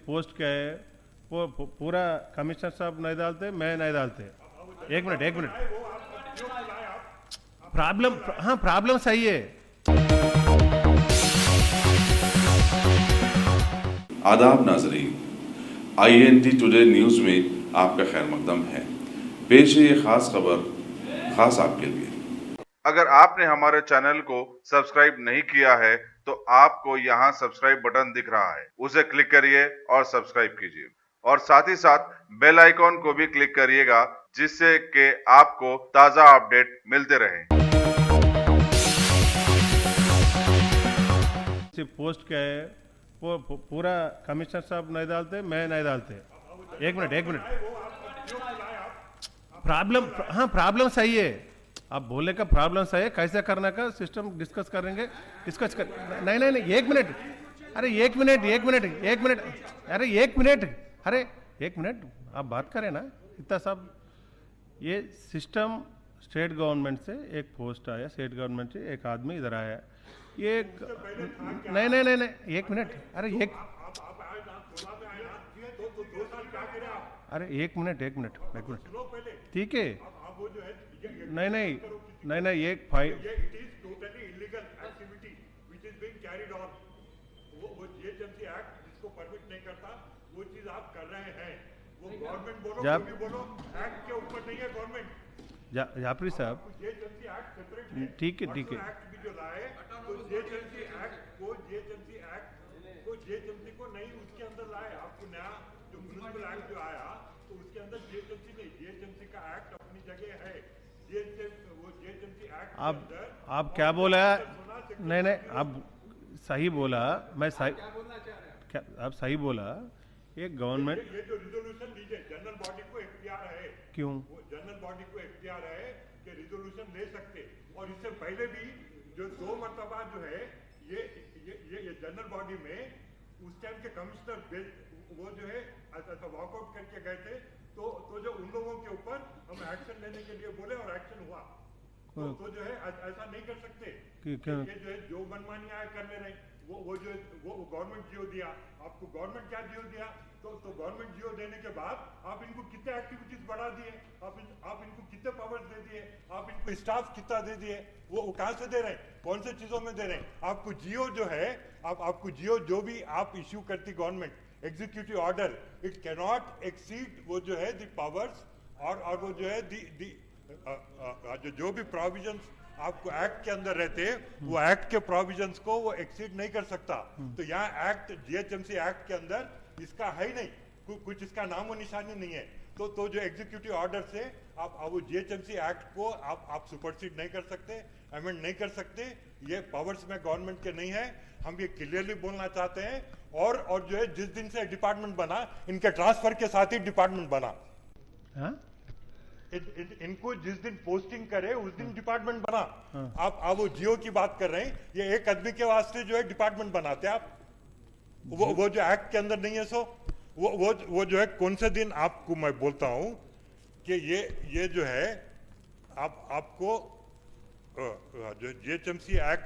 Post क्या है वो पूरा कमिश्नर साहब नहीं डालते, मैं नहीं डालते। एक मिनट प्रॉब्लम, हाँ प्रॉब्लम सही है। आदाब नाजरीन, INT टुडे न्यूज़ में आपका खैर मकदम है। पेश है ये खास खबर खास आपके लिए। अगर आपने हमारे चैनल को सब्सक्राइब नहीं किया है तो आपको यहाँ सब्सक्राइब बटन दिख रहा है, उसे क्लिक करिए और सब्सक्राइब कीजिए और साथ ही साथ बेल आइकॉन को भी क्लिक करिएगा जिससे कि आपको ताज़ा अपडेट मिलते रहें। पोस्ट क्या है वो पूरा कमिश्नर साहब नहीं डालते, मैं नहीं डालते। एक मिनट प्रॉब्लम, हाँ प्रॉब्लम सही है। आप बोलने का प्रॉब्लम सही है, कैसे करने का सिस्टम डिस्कस करेंगे। नहीं, एक मिनट, अरे एक मिनट आप बात करें ना। इतना सब ये सिस्टम स्टेट गवर्नमेंट से एक पोस्ट आया, स्टेट गवर्नमेंट से एक आदमी इधर आया, ये नहीं एक मिनट, एक मिनट ठीक है। नहीं एक फाइल वो चीज आप कर रहे हैं, वो गवर्नमेंट बोलो एक्ट के ऊपर नहीं है गवर्नमेंट। जाफरी साहब ठीक है एक्ट भी जो लाए तो जीएचएमसी एक्ट को नहीं उसके अंदर लाए। आपको नया जो म्युनिसिपल एक्ट जो आया तो उसके अंदर जीएचएमसी नहीं, जीएचएमसी का एक्ट अपनी जगह है। जीएचएमसी एक्ट आप क्या बोला? नहीं आप सही बोला, मैं सही क्या आप सही बोला। एक गवर्नमेंट ये जो रिजोल्यूशन लीजिए, जनरल बॉडी को इख्तियार है। क्यों? वो जनरल बॉडी को इख्तियार है कि रिजोल्यूशन ले सकते। और इससे पहले भी जो 2 मरतबा जो है ये जनरल बॉडी में उस टाइम के कमिश्नर वो जो है वॉकआउट करके गए थे। तो जो उन लोगों के ऊपर हम एक्शन लेने के लिए बोले और एक्शन हुआ। तो जो है ऐसा नहीं कर सकते कि ये जो है जो मनमानी आया कर ले रहे। वो गवर्नमेंट जियो दिया आपको, गवर्नमेंट क्या जियो दिया तो गवर्नमेंट जियो देने के बाद आप इनको कितने एक्टिविटीज बढ़ा दिए, आप इनको कितने पावर्स दे दिए, आप इनको स्टाफ कितना दे दिए, वो कहां से दे रहे हैं, कौन से चीजों में दे रहे हैं। आपको जियो जो है आपको जियो जो भी आप इश्यू करती government executive order, it can not exceed वो जो है द पावर्स और वो जो है जो भी प्रोविजंस आपको एक्ट के अंदर रहते वो एक्ट के प्रोविजंस को वो एक्सीड नहीं कर सकता। तो यहाँ एक्ट जीएचएमसी एक्ट के अंदर इसका है ही नहीं, कुछ इसका नामो निशानी नहीं है। तो जो एग्जीक्यूटिव ऑर्डर से आप वो जीएचएमसी एक्ट को आप सुपरसीड नहीं कर सकते, अमेंड नहीं कर सकते। ये पावर्स में गवर्नमेंट के नहीं है, हम ये क्लियरली बोलना चाहते हैं। और जो है जिस दिन से डिपार्टमेंट बना, इनके ट्रांसफर के साथ ही डिपार्टमेंट बना। इनको जिस दिन पोस्टिंग करे उस दिन डिपार्टमेंट बना। आप वो जियो की बात कर रहे हैं, ये एक आदमी के वास्ते जो है डिपार्टमेंट बनाते आप। वो जो एक्ट के अंदर नहीं है, सो वो जो है कौन से दिन आपको मैं बोलता हूं कि ये जो है आपको जो जीएचएमसी एक्ट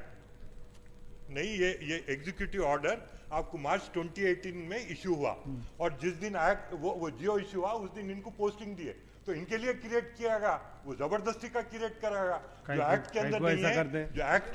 नहीं, ये एग्जीक्यूटिव ऑर्डर आपको मार्च 2018 में इश्यू हुआ। और जिस दिन एक्ट वो जियो इश्यू हुआ उस दिन इनको पोस्टिंग दिए। तो इनके लिए क्रिएट कियागा, वो जबरदस्ती का क्रिएट करागा। जो एक्ट के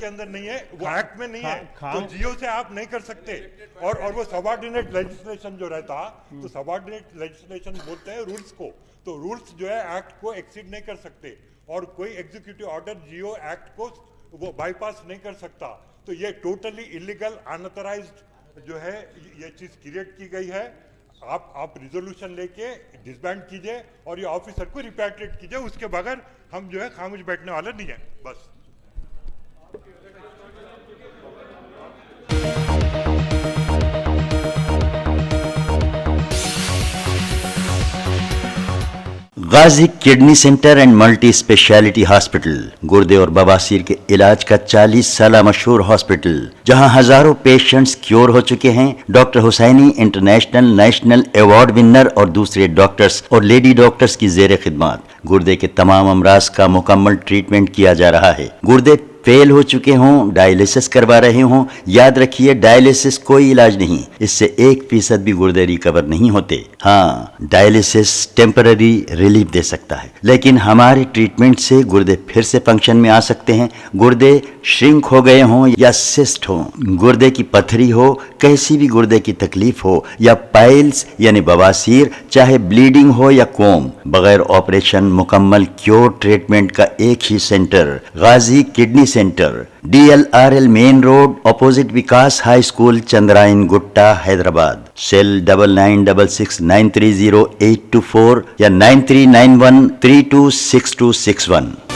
अंदर नहीं है, वो एक्ट में नहीं है, तो जियो से आप नहीं कर सकते। और वो सबऑर्डिनेट लेजिस्लेशन जो रहता, तो सबऑर्डिनेट लेजिस्लेशन बोलते हैं रूल्स को। तो रूल्स जो है एक्ट को एक्सीड नहीं कर सकते और कोई एग्जीक्यूटिव ऑर्डर जियो एक्ट को वो बाईपास नहीं कर सकता। तो ये टोटली इलीगल अनऑथराइज्ड जो है ये चीज क्रिएट की गई है। आप रिजोल्यूशन लेके डिसबैंड कीजिए और ये ऑफिसर को रिपैट्रिएट कीजिए, उसके बगैर हम जो है खामोश बैठने वाले नहीं है। बस Ghazi kidney centre and multi specialty hospital, गुर्दे और बवासीर के इलाज का 40 साल मशहूर हॉस्पिटल, जहां हजारों पेशेंट्स क्योर हो चुके हैं। Doctor Husaini international national award winner और दूसरे डॉक्टर्स और लेडी डॉक्टर्स की जेर खिदमत गुर्दे के तमाम अमराज का मुकम्मल ट्रीटमेंट किया जा रहा है। गुर्दे फेल हो चुके हों, डायलिसिस करवा रहे हों, याद रखिए डायलिसिस कोई इलाज नहीं, इससे 1% भी गुर्दे रिकवर नहीं होते। हाँ, डायलिसिस टेम्पररी रिलीफ दे सकता है, लेकिन हमारे ट्रीटमेंट से गुर्दे फिर से फंक्शन में आ सकते हैं। गुर्दे श्रिंक हो गए हों या सिस्ट हो, गुर्दे की पथरी हो, कैसी भी गुर्दे की तकलीफ हो, या पाइल्स यानी बवासीर, चाहे ब्लीडिंग हो या कोम, बगैर ऑपरेशन मुकम्मल क्योर ट्रीटमेंट का एक ही centre, Ghazi kidney centre, DLRL main road, opposite Vikas high school, Chandrayan Gutta, Hyderabad. Cell 9966930824 या 9391326261।